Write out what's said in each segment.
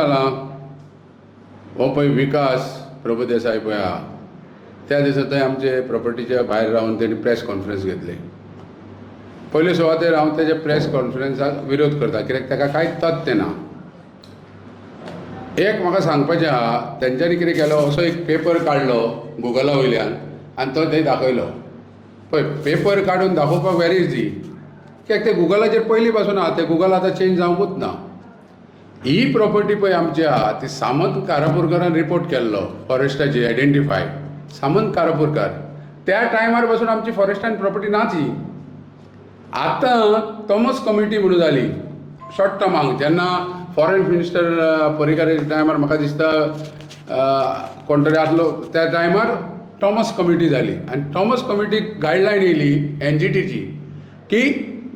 जाला हो पळय विकास प्रभुदेसाय पळय आहा त्या दिसा थंय आमचे प्रॉपर्टीच्या भायर रावन तेणी प्रेस कॉन्फरन्स घेतली. पयले सुवातेर हांव तेजे प्रेस कॉन्फरन्साक विरोध करता, कित्याक ताका कांयच तथ्य ना. एक म्हाका सांगपाचें आहा, तेंच्यांनी कितें केलो, असो एक पेपर काडलो गुगला वयल्यान आनी तो थंय दाखयलो. पळय पेपर काडून दाखोवपाक व्हेरी इजी, कित्याक ते गुगलाचेर पयलीं पासून आहा, ते गुगल आतां चेंज जावंकूच ना. ही प्रॉपर्टी पळय आमची आहा ती सामंत कारापुरकारान रिपोर्ट केल्लो फॉरेस्टाची आयडेंटिफाय. सामंत कारापुरकार त्या टायमार पासून आमची फॉरेस्टान प्रॉपर्टी नाच ही. आतां थॉमस कमिटी म्हणून जाली शॉर्ट टर्माक, जेन्ना फॉरेन मिनिस्टर पर्रीकाराच्या टायमार म्हाका दिसता कोण तरी आसलो त्या टायमार थॉमस कमिटी जाली आनी थॉमस कमिटीक गायडलायन येयली NGTची की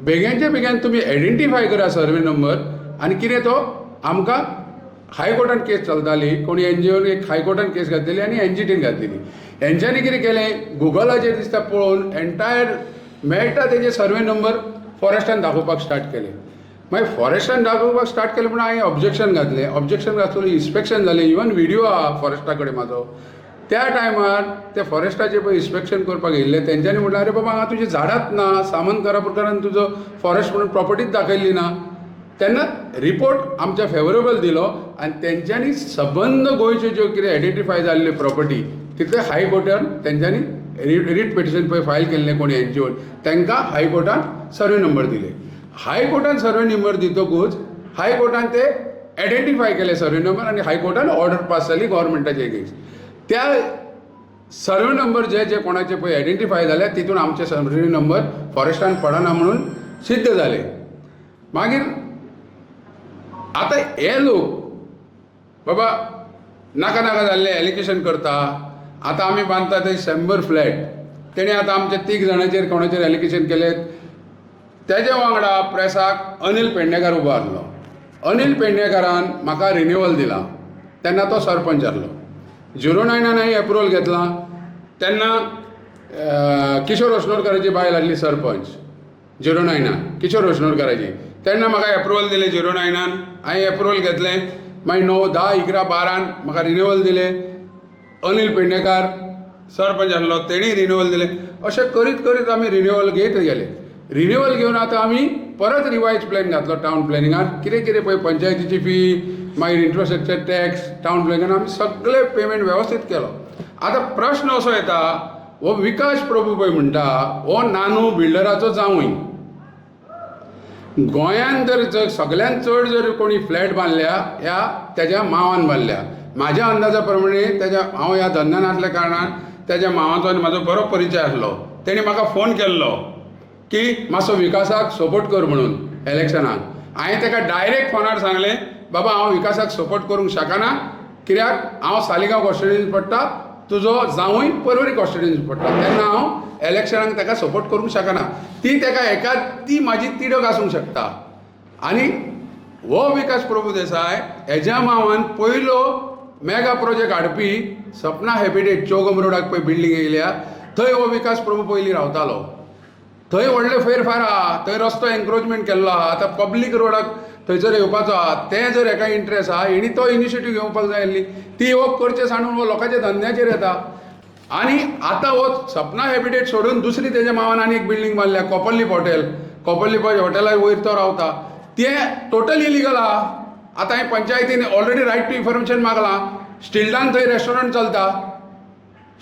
बेग्याच्या बेग्यान तुमी आयडेंटिफाय करा सर्वे नंबर. आनी कितें तो आमकां हायकोर्टान केस चलताली, कोणी NGOन एक हायकोर्टान केस घातलेली आनी NGTन घातलेली. हेंच्यांनी कितें केलें, गुगलाचेर दिसता पळोवन एंटायर मेळटा तेजे सर्वे नंबर फॉरेस्टान दाखोवपाक स्टार्ट केले. मागीर फॉरेस्टान दाखोवपाक स्टार्ट केलें म्हणून हांवें ऑब्जेक्शन घातलें. ऑब्जेक्शन घातलें, इन्स्पेक्शन जालें, इवन व्हिडिओ आहा फॉरेस्टा कडेन म्हाजो. त्या टायमार ते फॉरेस्टाचें पळय इन्स्पेक्शन करपाक येयल्ले, तेंच्यांनी म्हटलें अरे बाबा हांगा तुजी झाडांच ना, सामंत कारापुरकारान तुजो फॉरेस्ट म्हणून प्रॉपर्टीच दाखयल्ली ना. तेन्ना रिपोर्ट आमच्या फेवरेबल दिलो आनी तेंच्यांनी सबंद गोंयच्यो ज्यो कितें आयडेंटिफाय जाल्ल्यो प्रॉपर्टी तितले हायकोर्टान तेंच्यांनी रीट पिटिशन पळय फायल केल्लें कोणी NGO तांकां हायकोर्टान सर्वे नंबर दिले. हायकोर्टान सर्वे नंबर दितकूच हायकोर्टान ते आयडेंटिफाय केले सर्वे नंबर आनी हायकोर्टान ऑर्डर पास जाली गव्हर्मेंटाचे एगेन्स्ट. त्या सर्वे नंबर जे जे कोणाचे पळय आयडेंटिफाय जाले तितून आमचे सर्वे नंबर फॉरेस्टान पडना म्हणून सिद्ध जाले. मागीर आतां हे लोक बाबा नाका नाका जाल्ले एलिगेशन करता. आतां आमी बांदता थंय 100 फ्लॅट, तेणें आतां आमचे 3 जाणांचेर कोणाचेर एलिगेशन केलें. तेजे वांगडा प्रेसाक अनिल पेडणेकार उबो आसलो. अनिल पेडणेकारान म्हाका रिन्युवल दिला तेन्ना तो सरपंच आसलो. 09 हांवें एप्रुवल घेतला तेन्ना किशोर अश्नोरकाराची बायल आसली सरपंच 09 किशोर अश्नोरकाराची. तेन्ना म्हाका एप्रुवल दिलें 09 हांवें एप्रुवल घेतलें. मागीर 9, 10, 11, 12 म्हाका रिन्युवल दिलें. अनिल पेडणेकार सरपंच आसलो तेणी रिन्युवल दिलें. अशें करीत करीत आमी रिन्युवल घेत गेले. रिन्युवल घेवन आतां आमी परत रिवायज प्लॅन घातलो टावन प्लॅनिंगान. कितें कितें पळय पंचायतीची फी, मागीर इन्फ्रास्ट्रक्चर टॅक्स, टावन प्लॅनिंगान आमी सगळे पेमेंट वेवस्थीत केलो. आतां प्रश्न असो येता, हो विकास प्रभू पळय म्हणटा हो नानू बिल्डराचो जावूय. गोंयांत जर सगळ्यांत चड जर कोणी फ्लॅट बांदल्या ह्या तेज्या मांवान बांदल्या. म्हाज्या अंदाजा प्रमाणे हांव ह्या धंद्यान आसल्या कारणान तेज्या मांवाचो आनी म्हाजो बरो परिचय आसलो. तेणी म्हाका फोन केल्लो की मातसो विकासाक सपोर्ट कर म्हणून इलेक्शनाक. हांवें ताका डायरेक्ट फोनार सांगलें बाबा हांव विकासाक सपोर्ट करूंक शकना, कित्याक हांव सालिगांव कॉन्स्टिट्युन्सींत पडटा, तुजो जावूय पर्वरी कॉन्स्टिट्युन्सींत पडटा, तेन्ना हांव इलेक्शनाक ताका सपोर्ट करूंक शकना. ती म्हाजी तिडक आसूंक शकता. आनी हो विकास प्रभू देसाय हेज्या मांवान पयलो मेगा प्रोजेक्ट हाडपी सपना हॅबिटेट चौगम रोडाक पळय बिल्डींग येयल्या थंय हो विकास प्रभू पयलीं रावतालो. थंय व्हडले फेरफार आहा, थंय रस्तो एनक्रोचमेंट केल्लो आहा. आतां पब्लीक रोडाक थंयसर येवपाचो आहा, तें जर हेका इंट्रस्ट आहा हेणी तो इनिशिएटीव घेवपाक जाय आसली. ती हो करचे सांडून हो लोकांच्या धंद्याचेर येता. आनी आतां हो सपना हॅबिटेट सोडून दुसरी तेज्या मांवान आनी एक बिल्डींग बांदल्या कॉपरलीप हॉटेल. कॉपरलीप हॉटेला वयर तो रावता, तें टोटल इलिगल आहा. आतां हांवें पंचायतीन ऑलरेडी रायट टू इन्फॉर्मेशन मागलां. स्टिल्डान थंय रेस्टॉरंट चलता,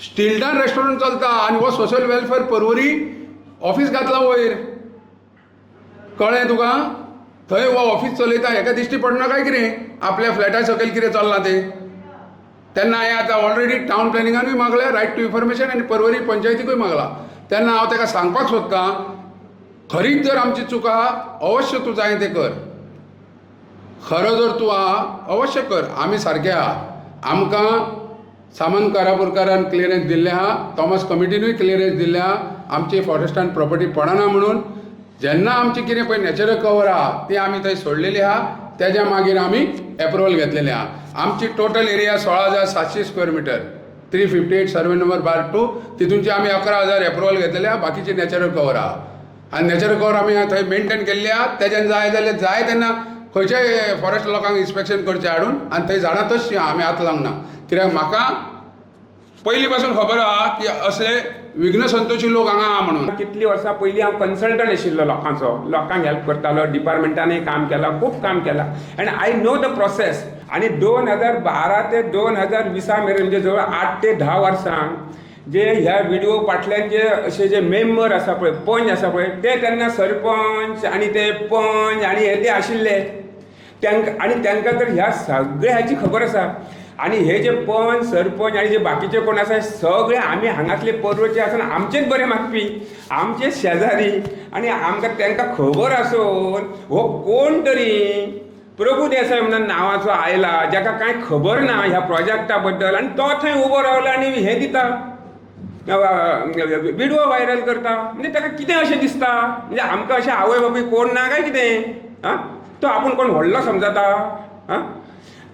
स्टिल्डान रेस्टॉरंट चलता आनी हो सोशल वेलफेअर पर्वरी ऑफीस घातला वयर. कळ्ळें तुका? थंय हो ऑफीस चलयता, हेका दिश्टी पडना काय कितें आपल्या फ्लॅटा सकयल कितें चल्लां तें. तेन्ना हांवें आतां ऑलरेडी टावन प्लॅनिंगानूय मागल्या, रायट टू इन्फॉर्मेशन आनी पर्वरी पंचायतीकूय मागला. तेन्ना हांव ताका सांगपाक सोदतां, खरीच जर आमची चूक आहा अवश्य तूं जाय तें कर. खरो जर तूं आहा अवश्य कर. आमी सारके आहा. आमकां सामंत कारापुरकारान क्लियरन्स दिल्लें आहा, थॉमस कमिटीनूय क्लियरन्स दिल्लें आहा आमची फॉरेस्टान प्रॉपर्टी पडना म्हणून. जेन्ना आमची कितें पळय नॅचरल कवर आहा ती आमी थंय सोडलेली आहा, तेज्या मागीर आमी एप्रुवल घेतलेलें आहा. आमची total area 16,700 square metre, 358 survey number -2. तितूनची आमी 11,000 एप्रुवल घेतलेले आहा, बाकीची नॅचरल कवर आहा. आनी नॅचरल कवर आमी थंय मेंटेन केल्ली आहा. तेज्यान जाय जाल्यार जाय तेन्ना खंयच्याय फॉरेस्ट लोकांक इन्स्पेक्शन करचें हाडून आनी थंय झाडां तश्शीं आहा, आमी हात लावंक ना. कित्याक म्हाका पयलीं पासून खबर आहा की असले विघ्न संतोशी लोक हांगा आहा म्हणून. कितलीं वर्सां पयलीं हांव कन्सल्टंट आशिल्लो लोकांचो, लोकांक हेल्प करतालो, डिपार्टमेंटानय काम केलां, खूब काम केलां and I know the process. आणि 2012 ते 2020 मेरेन म्हणजे जवळ 8 ते 10 वर्सां जे ह्या व्हिडिओ फाटल्यान जे असे जे मेंबर आसा पळय, पंच आसा पळय, ते तेन्ना सरपंच आणि ते पंच आणि हे ते आशिल्ले तांकां तर ह्या सगळ्याची खबर आसा. आणि हे जे पंच सरपंच आणि जे बाकीचे कोण आसा सगळे आमी हांगातले परवचे आसून आमचेच बरे मागपी, आमचे शेजारी आणि आमकां तांकां खबर आसून हो कोण तरी प्रभू देसाय म्हणून नांवाचो आयला जाका कांय खबर ना ह्या प्रोजेक्टा बद्दल आणि तो थंय उबो रावला आणि हे दिता व्हिडिओ व्हायरल करता. म्हणजे ताका कितें अशें दिसता, म्हणजे आमकां अशें आवय बापूय कोण ना काय कितें? आं तो आपूण कोण व्हडलो समजता? आं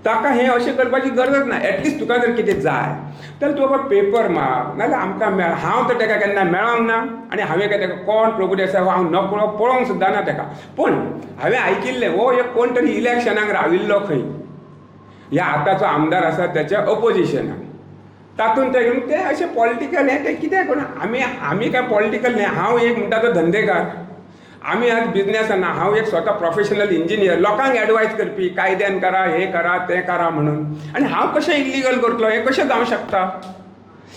ताका हें अशें करपाची गरज ना. एटलिस्ट तुका जर कितें जाय जाल्यार तूं बाबा पेपर माग, नाल्यार आमकां मेळ. हांव तर ताका केन्ना मेळोंक ना आनी हांवें काय ताका कोण प्रभू देसाय हो हांव नकळो पळोवंक सुद्दां ना ताका. पूण हांवें आयकिल्लें हो एक कोण तरी इलेक्शनाक राविल्लो खंय, ह्या आतांचो आमदार आसा त्याच्या अपोजिशनाक. तातूंत ते अशें पॉलिटिकल हें तें कितें कोण आमी काय पॉलिटिकल न्ही. हांव एक म्हणटा तो धंदेकार, आमी आज बिझनेसान ना. हांव एक स्वता प्रोफेशनल इंजिनियर, लोकांक एडवायज करपी कायद्यान करा, हे करा, तें करा म्हणून. आनी हांव कशें इल्लिगल करतलो? हें कशें जावंक शकता?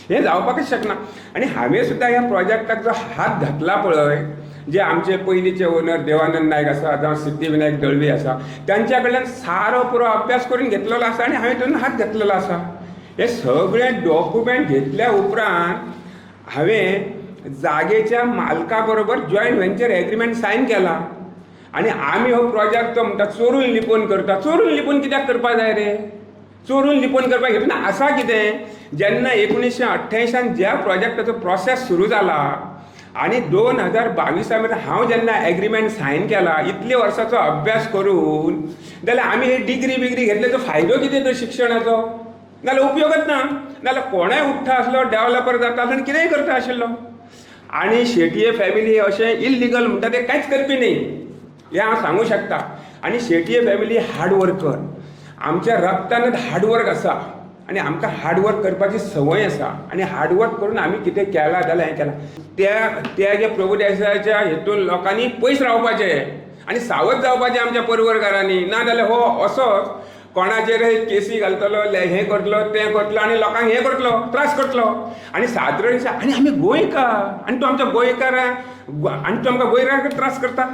हें जावपाकच शकना. आनी हांवें सुद्दां ह्या प्रोजेक्टाक जो हात घातला पळय, जे आमचे पयलींचे ओनर देवानंद नायक आसा जावं सिद्धिविनायक दळवी आसा, तांच्या कडल्यान सारो पुरो अभ्यास करून घेतलेलो आसा आनी हांवें तातूंत हात घातलेलो आसा. हे सगळे डॉक्युमेंट घेतल्या उपरांत हांवें जागेच्या मालका बरोबर जॉयंट व्हेंचर एग्रीमेंट सायन केला. आणि आमी हो प्रोजेक्ट तो म्हणटा चोरून लिपोवन करता. चोरून लिपोवन कित्याक करपा जाय रे? चोरून लिपोवन करपाक हितून आसा कितें? जेन्ना 1988 ज्या प्रोजेक्टाचो प्रोसेस सुरू जाला आणि 2022 मेरेन हांव जेन्ना एग्रीमेंट सायन केला, इतले वर्साचो अभ्यास करून, जाल्यार आमी हे डिग्री बिग्री घेतल्याचो फायदो कितें तर शिक्षणाचो? नाल्यार उपयोगच ना. नाल्यार कोणाय उठ्ठा आसलो, डेव्हलपर जाता आसलो आनी कितेंय करता आशिल्लो. आणि शेटये फॅमिली अशें इल्लिगल म्हणटा ते कांयच करपी न्ही, हें हांव सांगूं शकता. आणि शेटये फॅमिली हार्ड वर्कर, आमच्या रक्तानच हार्डवर्क आसा आणि आमकां हार्डवर्क करपाची संवय आसा. आणि हार्डवर्क करून आमी कितें केलां जाल्यार हें केलां. त्या जे प्रभू देसायाच्या हेतून लोकांनी पयस रावपाचें आनी सावध जावपाचें आमच्या परवरकारांनी. ना जाल्यार हो असोच कोणाचेर केसी घालतलो, हें करतलो, तें करतलो आनी लोकांक हें करतलो, त्रास करतलो. आनी सादारण आनी आमी गोंयकार आनी तूं आमच्या गोंयकारांक आनी तूं आमकां गोंयकारांक त्रास करता.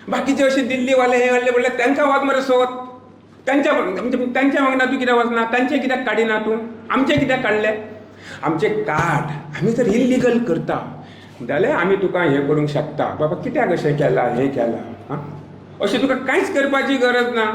बाकीचे अशे दिल्लीवाले हे हाडले म्हणल्यार तांकां वच मरे सोद. तांच्या म्हणजे तांच्या वांगडा तूं कित्याक वचना? तांचे कित्याक काडिना तूं? आमचे कित्याक काडले? आमचे काड. आमी जर इल्लिगल करता जाल्यार आमी तुका हें करूंक शकता, बाबा कित्याक अशें केलां, हें केलां. अशें तुका कांयच करपाची गरज ना.